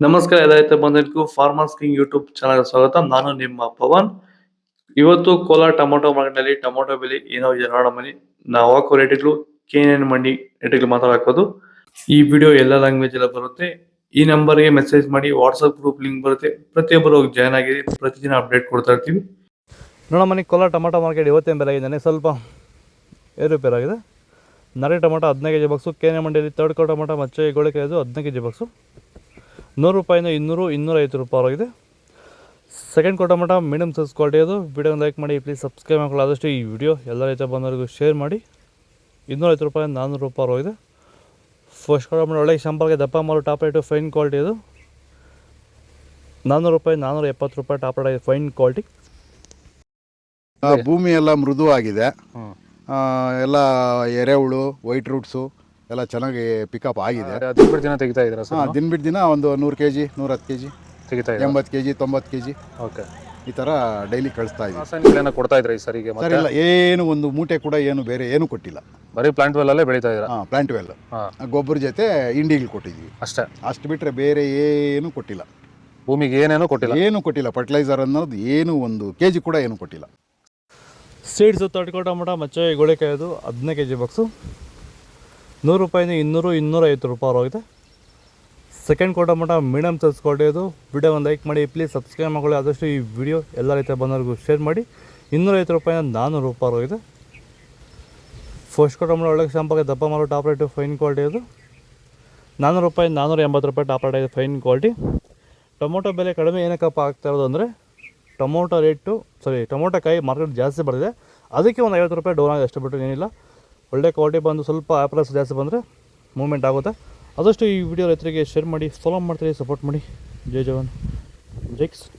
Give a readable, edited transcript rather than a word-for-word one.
ನಮಸ್ಕಾರ ಎಲ್ಲ ಬಂದಿದ್ದಕ್ಕೂ farmers king YouTube channel ಸ್ವಾಗತ. ನಾನು ನಿಮ್ಮ ಪವನ್. ಇವತ್ತು ಕೋಲಾರ ಟೊಮೊಟೊ ಮಾರ್ಕೆಟ್ನಲ್ಲಿ ಟೊಮೊಟೊ ಬೆಲೆ ಏನೋ ಇದೆ ನೋಡೋ ಬನ್ನಿ. ನಾವು ಹಾಕೋ ರೇಟ್ಗಳು KNN ಮಂಡಿ ರೇಟ್ಗಳು ಮಾತಾಡೋದು. ಈ ವಿಡಿಯೋ ಎಲ್ಲ ಲ್ಯಾಂಗ್ವೇಜ್ ಎಲ್ಲ ಬರುತ್ತೆ. ಈ ನಂಬರ್ಗೆ ಮೆಸೇಜ್ ಮಾಡಿ, ವಾಟ್ಸಪ್ ಗ್ರೂಪ್ ಲಿಂಕ್ ಬರುತ್ತೆ, ಪ್ರತಿಯೊಬ್ಬರು ಜಾಯ್ನ್ ಆಗಿ ಪ್ರತಿದಿನ ಅಪ್ಡೇಟ್ ಕೊಡ್ತಾ ಇರ್ತೀವಿ. ನೋಡೋ ಮನೆ ಕೋಲಾರ ಟೊಮೊಟೊ ಮಾರ್ಕೆಟ್ ಇವತ್ತೇನು ಬೆಲೆ ಆಗಿದೆ, ಸ್ವಲ್ಪ ಏರುಪೇರಾಗಿದೆ. ನರೆ ಟೊಮೊಟೊ 15 kg ಬಾಕ್ಸು, KNN ಮಂಡಿಯಲ್ಲಿ ಥರ್ಡ್ ಕೋ ಟೊಮೊಟೊ ಮಚ್ಚೆ ಗೋಳಿಕಾಯಿ 15 kg ಬಾಕ್ಸು ₹100 200 250 ರೂಪಾಯಿ ಆಗಿದೆ. ಸೆಕೆಂಡ್ ಕೋ ಟೊಮೊಟೊ ಮೀಡಿಯಮ್ ಸೈಜ್ ಕ್ವಾಲಿಟಿ ಅದು. ವಿಡಿಯೋ ಲೈಕ್ ಮಾಡಿ, ಪ್ಲೀಸ್ ಸಬ್ಸ್ಕ್ರೈಬ್ ಮಾಡ್ಕೊಳ್ಳಿ. ಆದಷ್ಟು ಈ ವಿಡಿಯೋ ಎಲ್ಲ ರೈತ ಬಂದವರಿಗೂ ಶೇರ್ ಮಾಡಿ. ₹250 400 ರೂಪಾಯಿ ಆಗಿದೆ. ಫಸ್ಟ್ ಕೋ ಟೊಮೊಟೊ ಒಳ್ಳೆ ಶಂಪಲ್ಗೆ ದಪ್ಪ ಮಾಲು ಟಾಪ್ ರೇಟು ಫೈನ್ ಕ್ವಾಲಿಟಿ ಅದು. ₹400 470 ರೂಪಾಯಿ ಟಾಪ್ ರೇಟ್ ಫೈನ್ ಕ್ವಾಲಿಟಿ. ಭೂಮಿ ಎಲ್ಲ ಮೃದುವಾಗಿದೆ, ಎಲ್ಲ ಎರೆಹುಳು ವೈಟ್ ರೂಟ್ಸು ಎಲ್ಲ ಚೆನ್ನಾಗಿ ಪಿಕಪ್ ಆಗಿದೆ. ದಿನ ಬಿಟ್ಟು ದಿನ ತೆಗಿತಾ ಇದ್ದೀರಾ ಸರ್? ದಿನ ಬಿಟ್ಟು ದಿನ ಒಂದು 100 kg 110 kg ತೆಗಿತಾ ಇದ್ದೀರಾ? 80 kg 90 kg ಓಕೆ. ಈ ಥರ ಡೈಲಿ ಕಳಿಸ್ತಾ ಇದ್ದೀವಿ. ರಾಸಾಯನಿಕಗಳನ್ನ ಕೊಡ್ತಾ ಇದ್ರಾ ಈ ಸರಿಗೆ? ಸರ್ ಇಲ್ಲ, ಏನು ಒಂದು ಮೂಟೆ ಕೂಡ ಏನು ಬೇರೆ ಏನು ಕೊಟ್ಟಿಲ್ಲ. ಬರೀ ಪ್ಲಾಂಟ್ ವೆಲ್ಲಲ್ಲೇ ಬೆಳೀತಾ ಇದ್ದೀರಾ? ಪ್ಲಾಂಟ್ ವೆಲ್ ಗೊಬ್ಬರ ಜೊತೆ ಇಂಡಿಗಳು ಕೊಟ್ಟಿದ್ದೀವಿ ಅಷ್ಟೇ. ಅಷ್ಟು ಬಿಟ್ಟರೆ ಬೇರೆ ಏನು ಕೊಟ್ಟಿಲ್ಲ. ಭೂಮಿಗೆ ಏನೇನೂ ಕೊಟ್ಟಿಲ್ಲ? ಏನು ಕೊಟ್ಟಿಲ್ಲ. ಫರ್ಟಿಲೈಸರ್ ಅನ್ನೋದು ಏನು 1 kg ಕೂಡ ಏನು ಕೊಟ್ಟಿಲ್ಲ. ಸೀಡ್ಸು ಥರ್ಡ್ ಕೋ ಟೊಮೊಟೊ ಮಚ್ಚೆ ಗೋಳಿಕಾಯಿ ಅದು 15 kg ಬಾಕ್ಸು ₹100 200 250 ರೂಪಾಯಿ ಆಗಿದೆ. ಸೆಕೆಂಡ್ ಕೋ ಟೊಮೊಟೊ ಮೀಡಿಯಮ್ ಸೈಜ್ ಕ್ವಾಲಿಟಿ ಅದು. ವಿಡಿಯೋ ಒಂದು ಲೈಕ್ ಮಾಡಿ, ಪ್ಲೀಸ್ ಸಬ್ಸ್ಕ್ರೈಬ್ ಮಾಡ್ಕೊಳ್ಳಿ. ಆದಷ್ಟು ಈ ವಿಡಿಯೋ ಎಲ್ಲ ರೈತ ಬಂದವರಿಗೂ ಶೇರ್ ಮಾಡಿ. ₹250 400 ರೂಪಾಯಿ ಆಗಿದೆ. ಫಸ್ಟ್ ಕೋ ಟೊಮೊಟೊ ಒಳ್ಳೆ ಶಾಂಪಲ್ಗೆ ದಪ್ಪ ಮಾಲು ಟಾಪ್ ರೇಟು ಫೈನ್ ಕ್ವಾಲಿಟಿ ಅದು. ₹400 480 ರೂಪಾಯಿ ಟಾಪ್ ರೇಟ್ ಇದೆ ಫೈನ್ ಕ್ವಾಲಿಟಿ. ಟೊಮೊಟೊ ಬೆಲೆ ಕಡಿಮೆ ಏನಕ್ಕಪ್ಪ ಆಗ್ತಾ ಇರೋದು ಅಂದರೆ ಟೊಮೊಟೊ ಕಾಯಿ ಮಾರ್ಕೆಟ್ ಜಾಸ್ತಿ ಬರ್ತಿದೆ, ಅದಕ್ಕೆ ಒಂದು ₹50 ಡೌನ್ ಆಗಿದೆ ಅಷ್ಟು ಬಿಟ್ಟು ಏನಿಲ್ಲ. ಒಳ್ಳೆ ಕ್ವಾಲಿಟಿ ಬಂದು ಸ್ವಲ್ಪ ಆ್ಯಪ್ರಸ್ ಜಾಸ್ತಿ ಬಂದರೆ ಮೂವ್ಮೆಂಟ್ ಆಗುತ್ತೆ. ಆದಷ್ಟು ಈ ವಿಡಿಯೋ ರೈತರಿಗೆ ಶೇರ್ ಮಾಡಿ, ಫಾಲೋ ಮಾಡ್ತೀರಿ, ಸಪೋರ್ಟ್ ಮಾಡಿ. ಜೈ ಜವಾನ್, ಜೈ ಕಿಸಾನ್.